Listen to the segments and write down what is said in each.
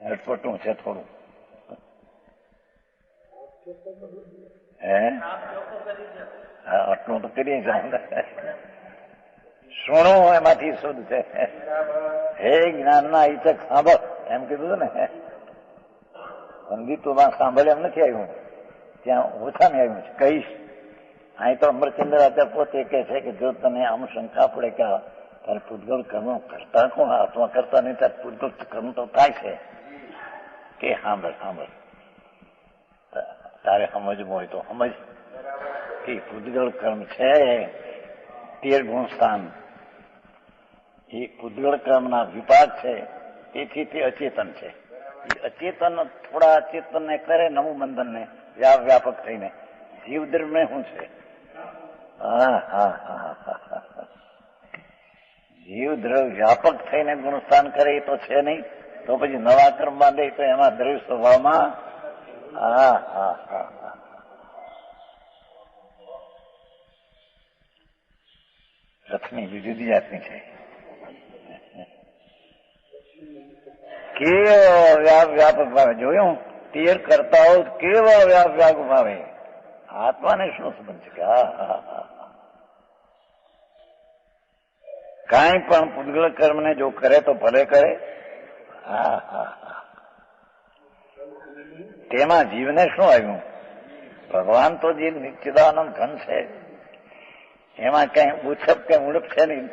અટપટું છે થોડું. હે આટલું તો કરીએ સુણું એમાંથી શુદ્ધ છે. હે જ્ઞાનના ઈચ્છક સાંભળ એમ કીધું ને. સંગીતોમાં સાંભળે એમ નથી આવ્યું, ત્યાં ઓછા ને આવ્યું છે. કહીશ અહીં તો અમરચંદ્ર આચાર્ય પોતે કહે છે કે જો તને આમ શંકા પડે કે તારે પૂતગલ કર્મ કરતા કોણ, આત્મા કરતા નહીં, ત્યારે પૂતગલ કર્મ તો થાય છે કે સાંભળ સાંભળ, તારે સમજવું હોય તો સમજ કે પૂતગલ કર્મ છે 13 ગુણ સ્થાન. એ પૂતગલ કર્મના વિપાક છે, તેથી તે અચેતન છે. એ અચેતન થોડા અચેતનને કરે નવું બંધનને વ્યાપક થઈને જીવદ્રવ્ય શું છે? જીવદ્રવ્ય વ્યાપક થઈને ગુણસ્થાન કરે એ તો છે નહીં, તો પછી નવા કર્મ બાંધે તો એમાં દ્રવ્ય સ્વભાવમાં રથની જુદી જાતની છે. કેવો વ્યાપક ભાવે જોયું, 13 કરતાઓ કેવો વ્યાપક ભાવે. આત્માને શું સંબંધ છે કે કાંઈ પણ પૂતગલ કર્મને જો કરે તો ભલે કરે. તેમાં જીવને શું આવ્યું? ભગવાન તો જે નિત્યદાનંદ ઘન છે એમાં કઈ ઉછપ કે ઉડપ છે નહીં.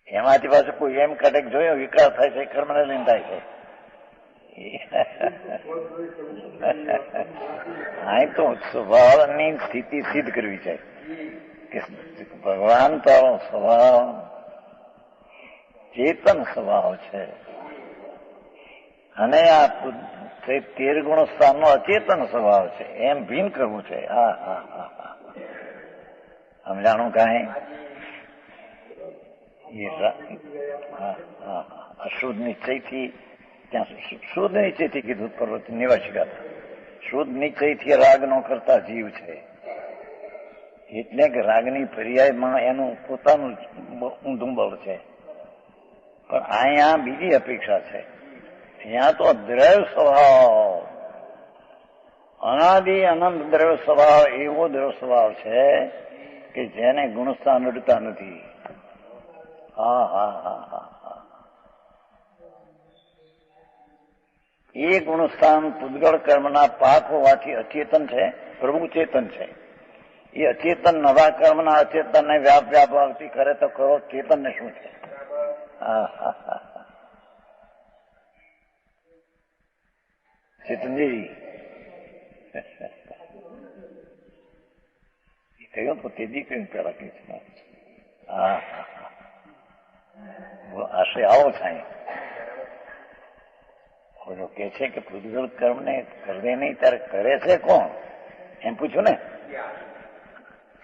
એમાંથી પાછું કોઈ એમ કટક જોયો વિકાસ થાય છે, કર્મને લઈને થાય છે. અહીં તો સ્વભાવની સ્થિતિ સિદ્ધ કરવી છે કે ભગવાન તારો સ્વભાવ ચેતન સ્વભાવ છે અને આ 13 ગુણ સ્થાનનો અચેતન સ્વભાવ છે, એમ ભીન કરવું છે. સમજાણું કાંઈ? અશુદ્ધ નિશ્ચયથી, ત્યાં શુદ્ધ નિશ્ચયથી કીધું પર્વત નિવાસિકા, શુદ્ધ નિશ્ચયથી રાગ નો કરતા જીવ છે. એટલે કે રાગની પર્યાયમાં એનું પોતાનું ઊંધું બળ છે. પણ અહીંયા બીજી અપેક્ષા છે. અહીંયા તો દ્રવ્ય સ્વભાવ, અનાદિ અનંત દ્રવ્ય સ્વભાવ, એવો દ્રવ્ય સ્વભાવ છે કે જેને ગુણસ્થાન અડતા નથી. એ ગુણસ્થાન પૂતગલ કર્મના પાક હોવાથી અચેતન છે, પ્રભુ ચેતન છે. એ અચેતન નવા કર્મના અચેતનને વ્યાપતી કરે તો કરો, ચેતનને શું છે? ચેતનજી એ કહ્યું તો તેજી કહ્યું પેલા કે છે. આશરે આવો થાય કે છે કે પૂતગલ કર્મને કરે નહીં ત્યારે કરે છે કોણ એમ પૂછ્યું ને.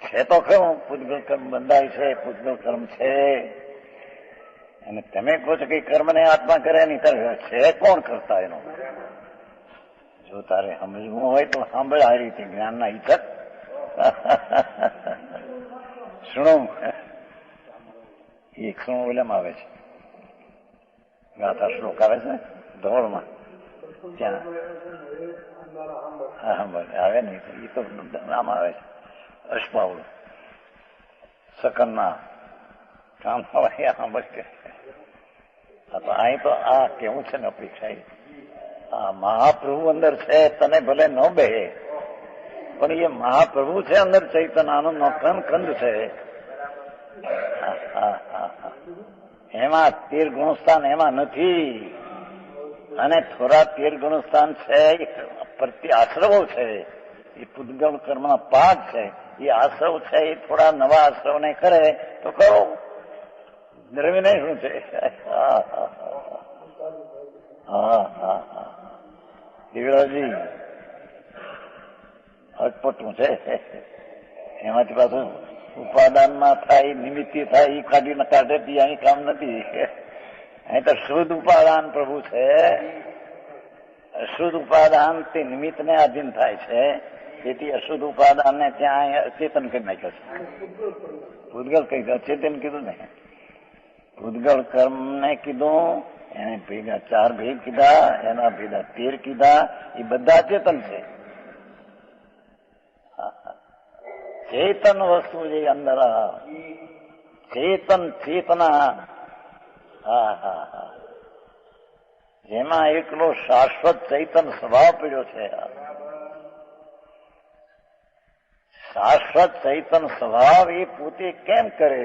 છે તો ખરું પૂતગલ કર્મ બંધાય છે, પૂતગલ કર્મ છે, અને તમે કહો છો કે કર્મને આત્મા કરે નહીં ત્યારે છે કોણ કરતા એનો? જો તારે સમજવું હોય તો સાંભળ આ રીતે જ્ઞાનના ઈચ્છક. સુણો 100 આવે છે, ગાથા શ્લોક આવે છે ધોળમાં, ત્યાં આવે નહીં એ તો નામ આવે છે અષ્પાવડું સકનના કામ સાંભળ. અહીં તો આ કેવું છે ને અપેક્ષા, આ મહાપ્રભુ અંદર છે, તને ભલે ન બે પણ એ મહાપ્રભુ છે અંદર, ચૈતન આનંદ નો કંદ છે. એમાં 13 ગુણસ્થાન એમાં નથી, અને થોડા 13 ગુણસ્થાન છે પ્રત્યે આશ્રવો છે. એ પૂતગલ કર્મના પાક છે, એ આશ્રવ છે. એ થોડા નવા આશ્રવને કરે તો કરો, દ્રવ્યને શું છે? દેવરાજી અટપટું છે. એમાંથી પાછું ઉપાદાનમાં થાય, નિમિત્તિ થાય, એ કાઢીને કાઢે અહીં કામ નથી. અહીં તો શુદ્ધ ઉપાદાન પ્રભુ છે. અશુદ્ધ ઉપાદાન તે નિમિત્તને આધીન થાય છે, તેથી અશુદ્ધ ઉપાદાનને ત્યાં અચેતન કરી નાખ્યો છે. પૂતગલ કઈ અચેતન કીધું ને, પૂતગલ કર્મને કીધું, એને ભેગા 4 ભેદ કીધા, એના ભેગા 13 કીધા. એ બધા ચેતન છે. ચેતન વસ્તુ જે અંદર ચેતન ચેતના, હા હા હા, જેમાં એકલો શાશ્વત ચૈતન સ્વભાવ પડ્યો છે. શાશ્વત ચૈતન સ્વભાવ એ પોતે કેમ કરે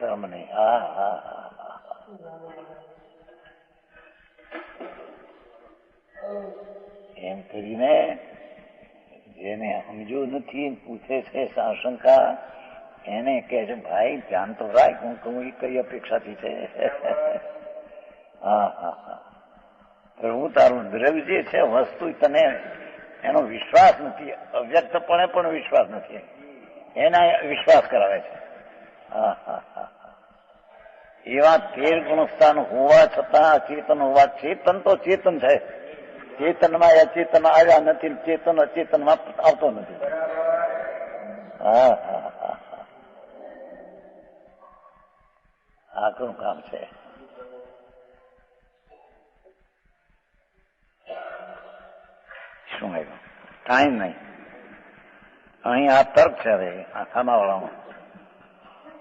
તમને? હા હા હા, એમ કરીને જેને સમજ્યું નથી પૂછે છે આશંકા, એને કહે છે ભાઈ ધ્યાન તો રાખ, હું કહું એ કઈ અપેક્ષાથી છે. હા હા હા, હું તારું દ્રવ્ય જે છે વસ્તુ તને એનો વિશ્વાસ નથી, અવ્યક્તપણે પણ વિશ્વાસ નથી, એના વિશ્વાસ કરાવે છે. હા હા હા, એવા 13 ગુણસ્થાન હોવા છતાં અચેતન હોવા, ચેતન તો ચેતન છે, ચેતનમાં અચેતન આવ્યા નથી, ચેતન અચેતનમાં આવતો નથી. હા હા હા, આકરું કામ છે. શું આવ્યું? ટાઈમ નહીં. અહીં આ તર્ક છે હવે આખામાં વાળામાં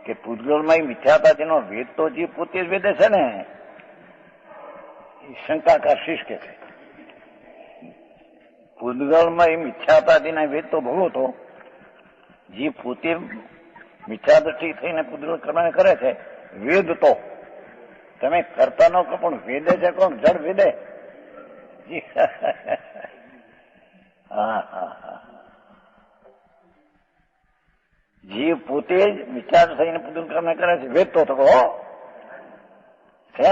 કે પૂતગલમાં મિથ્યાતાજીનો વેદ તો જે પોતે જ વેદે છે ને, એ શંકાકાર શીશ કે છે. પૂતગલમાં એ મિથ્યાતાજીના વેદ તો ભોગવો તો જે પોતે મિથ્યાદૃષ્ટિ થઈને પૂતગલ કર્મ કરે છે, વેદ તો તમે કરતા ન કહો પણ વેદે છે કોણ? જડ વેદે. હા હા હા, જીવ પોતે જ વિચાર થઈને પૂજન કર્મ કરે છે, વેદ તો થકો છે.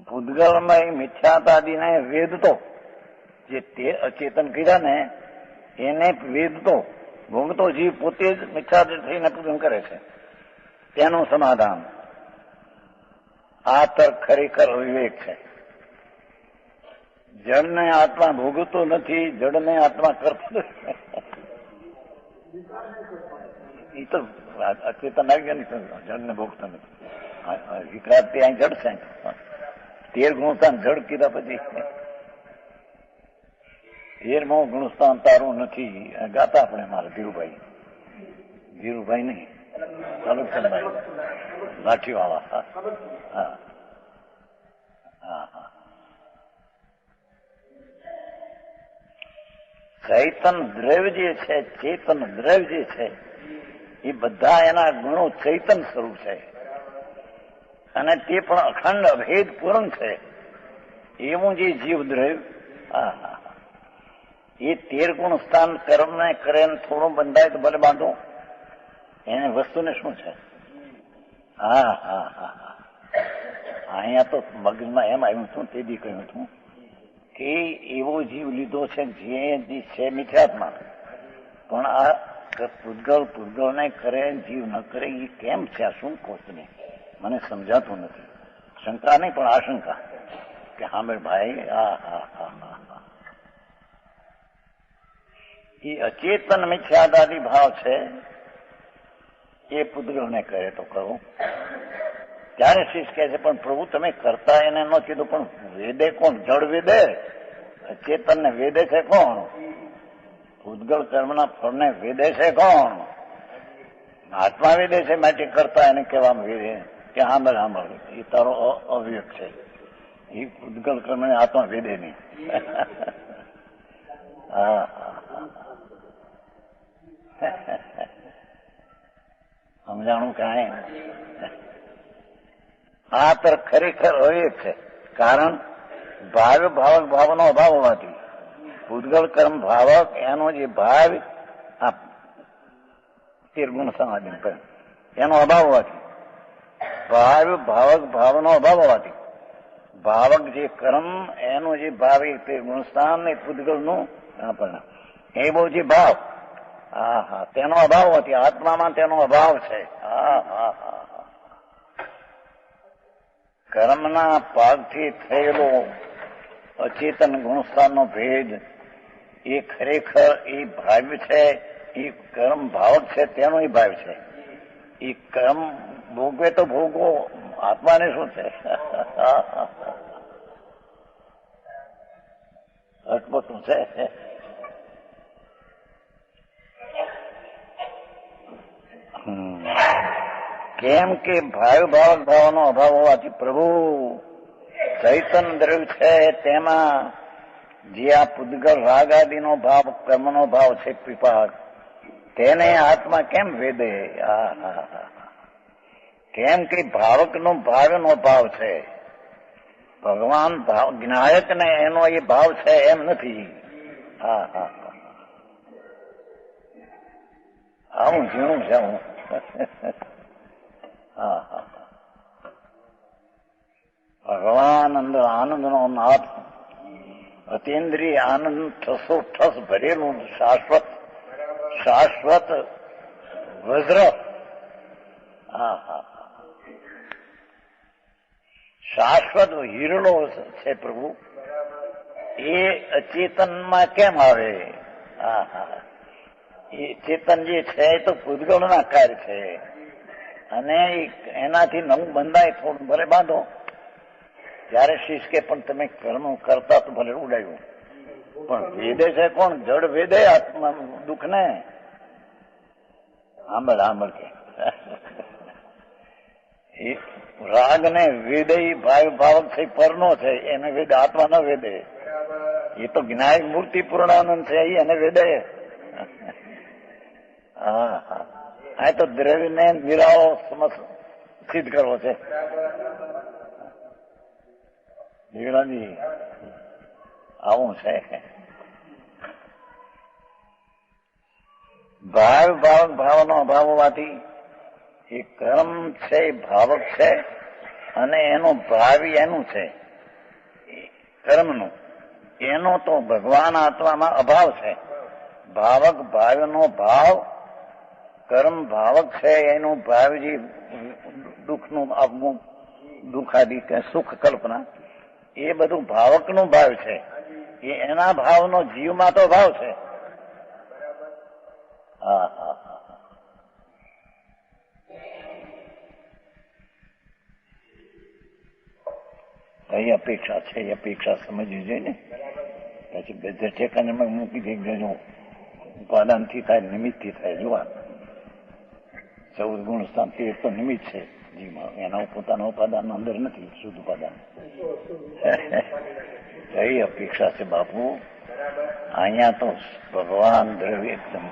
પૂતગલમાં એ મિથ્યાતાદિને વેદ તો જે તે અચેતન કર્યા ને એને વેદ તો ભોગતો જીવ પોતે જ મિથ્યા થઈને પૂજન કરે છે. તેનું સમાધાન આ તર્ક ખરેખર વિવેક છે. જળને આત્મા ભોગવતો નથી, જળને આત્મા કરતો નથી. એ તો અચેતન આવી ગયા ને, જળને ભોગતા નથી. વિકરાંત તે અહીં જળ છે. 13 ગુણસ્થાન જળ કીધા પછી 13મો ગુણસ્થાન તારું નથી ગાતા આપણે. મારા ધીરુભાઈ નહીં, તલબચંદભાઈ લાઠીવાળા. હા હા હા, ચૈતન દ્રવ્ય જે છે, ચેતન દ્રવ્ય જે છે એ બધા એના ગુણો ચૈતન સ્વરૂપ છે અને તે પણ અખંડ અભેદ પૂર્ણ છે. એવું જે જીવ દ્રવ્ય, હા હા, એ 13 ગુણ સ્થાન કર્મને કરે થોડું બંધાય તો ભલે બાંધો, એને વસ્તુને શું છે? હા હા હા હા, અહીંયા તો મગજમાં એમ આવ્યું હતું, તે દી કહ્યું હતું કે એવો જીવ લીધો છે જે છે મિથ્યાત્મા, પણ આ પૂતગલને કરે જીવ ન કરે એ કેમ છે? આ શું કહો તમે? મને સમજાતું નથી. શંકા નહીં પણ આશંકા કે હા ભાઈ, હા હા હા હા, એ અચેતન મિથ્યાદાદી ભાવ છે એ પૂતગલને કરે તો કહું. ત્યારે શિષ્ય કહે છે પણ પ્રભુ તમે કરતા એને ન કીધું, પણ વેદે કોણ? જળ વેદે, ચેતન ને વેદે છે કોણ? પૂતગલ કર્મના ફળને વેદે છે કોણ? આત્મા વેદે છે. માટે કરતા એને કહેવામાં વેદે કે સાંભળ એ તારો અવ્યક છે, એ પૂતગલ કર્મને આત્મા વેદે નહીં. હા સમજાણું કાંઈ? આ તર્ક ખરેખર અવ્યક છે. કારણ ભાવનો અભાવ હોવાથી, પૂતગલ કર્મ ભાવક એનો જે ભાવ 13 ગુણ સમાધિ એનો અભાવ હોવાથી, ભાવનો અભાવ હોવાથી, ભાવક જે કર્મ એનો જે ભાવ 13 ગુણસ્થાન એ પૂતગલનું પરિણામ, એ બહુ જે ભાવ, હા હા, તેનો અભાવ હોવાથી આત્મામાં તેનો અભાવ છે. હા હા હા, કર્મના પાકથી થયેલો અચેતન ગુણસ્થાનનો ભેદ એ ખરેખર એ ભાવ્ય છે, એ કર્મ ભાવક છે તેનો એ ભાવ છે. એ કર્મ ભોગવે તો ભોગવો, આત્માને શું છે? અટપટું છે. કેમ કે ભાવક ભાવનો અભાવ હોવાથી પ્રભુ ચૈતન દ્રવ્ય છે તેમાં જે આ પૂદગલ રાગ આદિનો ભાવ, કર્મનો ભાવ છે વિપાક, તેને આત્મા કેમ વેદે? કેમ કે ભાવકનો ભાવનો ભાવ છે. ભગવાન ભાવ જ્ઞાયક ને એનો એ ભાવ છે એમ નથી. આવું ઝીણું છે. હું ભગવાન અંદર આનંદનો નાથ, અતિન્દ્રિય આનંદ ઠસો ઠસ ભરેલું શાશ્વત વજ્ર. શાશ્વત હીરડો છે પ્રભુ. એ અચેતનમાં કેમ આવે? એ ચેતન જે છે એ તો પૂદગળના કાર્ય છે અને એનાથી નવું બંધાય. થોડું ભલે બાંધો. ત્યારે શીશ કે પણ તમે કર્મ કરતા તો ભલે ઉડાયું, પણ વેદે છે કોણ? જડ વેદે આત્મા દુઃખ ને. આંબળ કે રાગ ને વેદે ભાવક છે, પરનો છે, એને વેદ આત્મા ન વેદે. એ તો જ્ઞાયક મૂર્તિ પૂર્ણાનંદ છે, એને વેદે. આ તો દ્રવ્ય ને નિરાળો સિદ્ધ કરવો છે. આવું છે. ભાવનો અભાવ હોવાથી એ કર્મ છે એ ભાવક છે અને એનું ભાવિ એનું છે કર્મનું. એનો તો ભગવાન આત્મામાં અભાવ છે. ભાવક ભાવનો ભાવ, કર્મ ભાવક છે એનું ભાવજી દુઃખનું આપવું, દુઃખ આદિ કે સુખ કલ્પના, એ બધું ભાવકનું ભાવ છે. એ એના ભાવનો જીવમાં તો ભાવ છે. કઈ અપેક્ષા છે એ અપેક્ષા સમજવી જોઈએ ને. પછી બધે ઠેકાને મૂકી દે જો ઉપાદાનથી થાય, નિમિત્તથી થાય. જોવા 14 ગુણ સ્થાન 13 તો નિમિત્ત છે જીવમાં. એના પોતાના ઉપાદાન અંદર નથી, શુદ્ધ ઉપાદાન. કઈ અપેક્ષા છે બાપુ? અહીંયા તો ભગવાન દ્રવ્ય એકદમ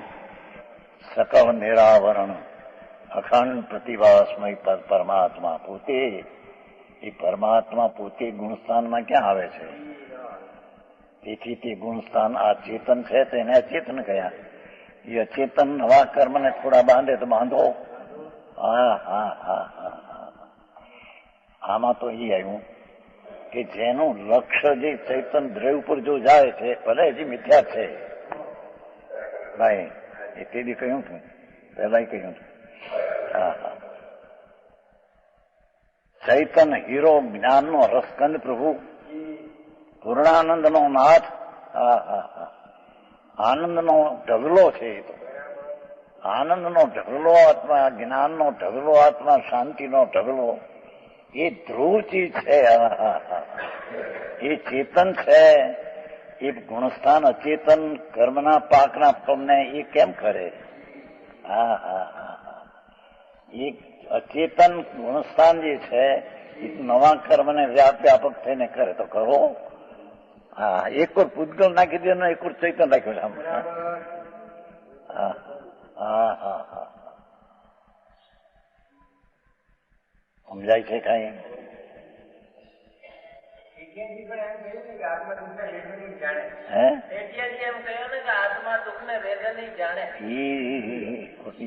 સકળ નિરાવરણ અખંડ પ્રતિભાસમય પરમાત્મા પોતે. એ પરમાત્મા પોતે ગુણસ્થાનમાં ક્યાં આવે છે? તેથી તે ગુણસ્થાન આ ચેતન છે તેને અચેતન કયા. એ અચેતન નવા કર્મને થોડા બાંધે તો બાંધો. આમાં તો એ આવ્યું કે જેનું લક્ષ્ય જે ચૈતન દ્રવ્ય ઉપર જો જાય છે, ભલે હજી મિથ્યા છે ભાઈ. એ તે બી કહ્યું હતું, પહેલા કહ્યું હતું. ચૈતન હીરો, જ્ઞાનનો રસકંદ પ્રભુ, પૂર્ણાનંદનો નાથ, આનંદનો ઢગલો છે. એ તો આનંદનો ઢગલો આત્મા, જ્ઞાનનો ઢગલો આત્મા, શાંતિનો ઢગલો, એ ધ્રુવ ચીજ છે. એ ચેતન છે. એ ગુણસ્થાન અચેતન કર્મના પાકના ફળને એ કેમ કરે? એ અચેતન ગુણસ્થાન જે છે એ નવા કર્મને વ્યાપક થઈને કરે તો કરો. એક વાર પૂદગલ નાખી દે, એક વાર ચૈતન રાખ્યું છે. સમજાય છે કઈ?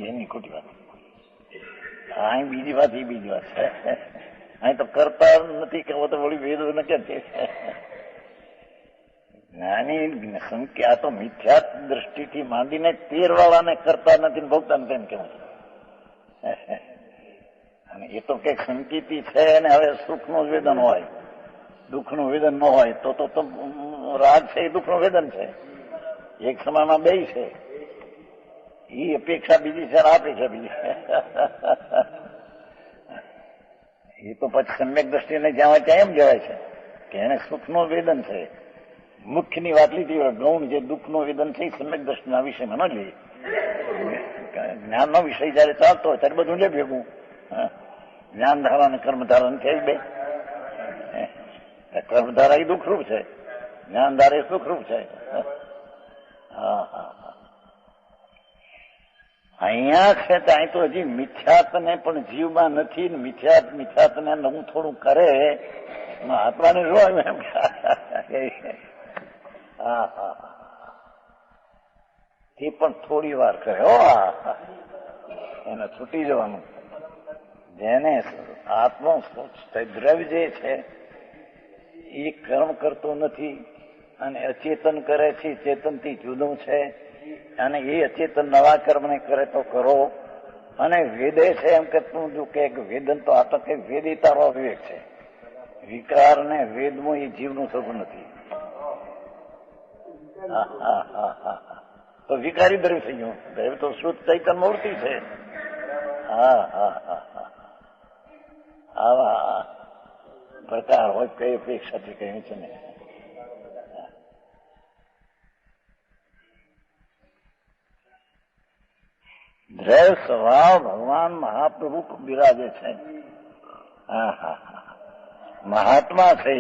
એની ખોટી વાત. અહીં બીજી વાત, એ બીજી વાત છે. અહીં તો કરતા નથી કે તો વળી વેદો ને કેમ છે? જ્ઞાની સંખ્યા તો મિથ્યા દ્રષ્ટિથી માંડીને 13 વાળાને કરતા નથી, ભોગતા નથી એમ કેવું. અને એ તો કઈક સંકેતી છે ને. હવે સુખનું વેદન હોય, દુઃખનું વેદન ન હોય તો રાગ છે એ દુઃખનું વેદન છે. એક સમયમાં બે છે. એ અપેક્ષા બીજી છે, અપેક્ષા બીજી. એ તો પછી સમ્યક દ્રષ્ટિને જ્યાં ત્યાં એમ કહેવાય છે કે એને સુખનું વેદન છે. મુખ્યની વાત લીધી, ગૌણ જે દુઃખનું વેદન છે એ સમ્યક દ્રષ્ટિના વિષયમાં ન લઈએ. જ્ઞાનનો વિષય જયારે ચાલતો હોય ત્યારે બધું લે ભેગું. જ્ઞાન ધારા અને કર્મધારા છે બે. કર્મધારા એ દુઃખરૂપ છે, જ્ઞાન ધારા એ સુખરૂપ છે. હા હા અહીંયા છે તો અહીં તો હજી મિથ્યાત્વને પણ જીવમાં નથી. મિથ્યાત્વને નવું થોડું કરે આત્માને જોવાયું એમ. હા હા એ પણ થોડી વાર કરે હો, એને છૂટી જવાનું. જેને આત્મા દ્રવ્ય જે છે એ કર્મ કરતો નથી અને અચેતન કરે છે, ચેતનથી જુદું છે. અને એ અચેતન નવા કર્મને કરે તો કરો. અને વેદે છે એમ કે તું જો કે વેદન તો આ તો કે વેદી તારો વિવેક છે. વિકાર ને વેદમાં એ જીવનું સ્વરૂપ નથી. તો વિકારી દ્રવ્ય થઈ ગયું. દ્રવ્ય તો શુદ્ધ ચૈતન મૂર્તિ છે. હા હા હા આવા પ્રકાર હોય કઈ અપેક્ષાથી કહ્યું છે ને. દ્રવ્ય સ્વભાવ ભગવાન મહાપ્રભુ બિરાજે છે. હા હા હા મહાત્મા છે,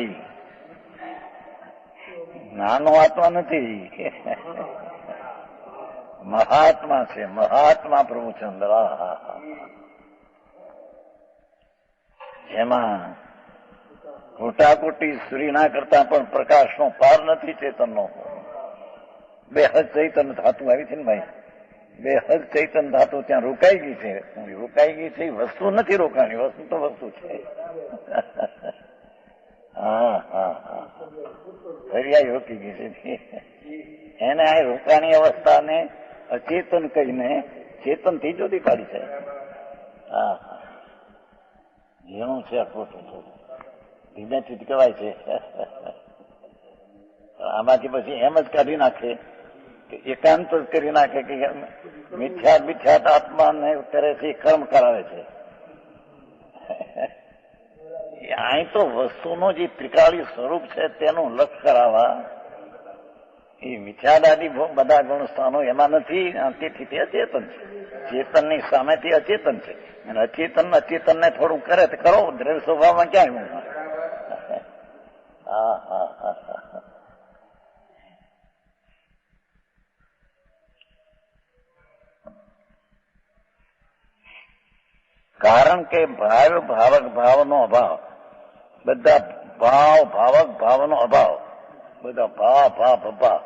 નાનો આત્મા નથી. મહાત્મા છે, મહાત્મા પ્રભુચંદ્ર. જેમાં કોટાકોટી સૂર્યના કરતા પણ પ્રકાશનો પાર નથી ચેતનનો. બેહદ ચૈતન ધાતુ આવી છે ને ભાઈ, બેહદ ચૈતન ધાતુ ત્યાં રોકાઈ ગઈ છે. રોકાઈ ગઈ છે વસ્તુ નથી રોકાણી, વસ્તુ તો વસ્તુ છે. હા હા હા ફરિયાદ રોકી ગઈ છે. એને આ રોકાણી અવસ્થાને અચેતન કહીને ચેતનથી જુદી પાડી છે. હા હા જેનું છે ખોટું છે ધીમેથી કહેવાય છે. આમાંથી પછી એમ જ કાઢી નાખે કે એકાંત જ કરી નાખે કે મિથ્યાત આત્માને કરે છે, કર્મ કરાવે છે. અહીં તો વસ્તુનું જે ત્રિકાળી સ્વરૂપ છે તેનું લક્ષ કરાવવા એ મિથ્યાદાદી બધા ગુણ સ્થાનો એમાં નથી. તેથી તે અચેતન છે, ચેતનની સામેથી અચેતન છે. અને અચેતનને થોડું કરે તો કરો. દ્રવ્ય સ્વભાવમાં ક્યાંય હું. હા હા હા હા કારણ કે ભાવક ભાવનો અભાવ, બધા ભાવક ભાવનો અભાવ, બધા ભાવ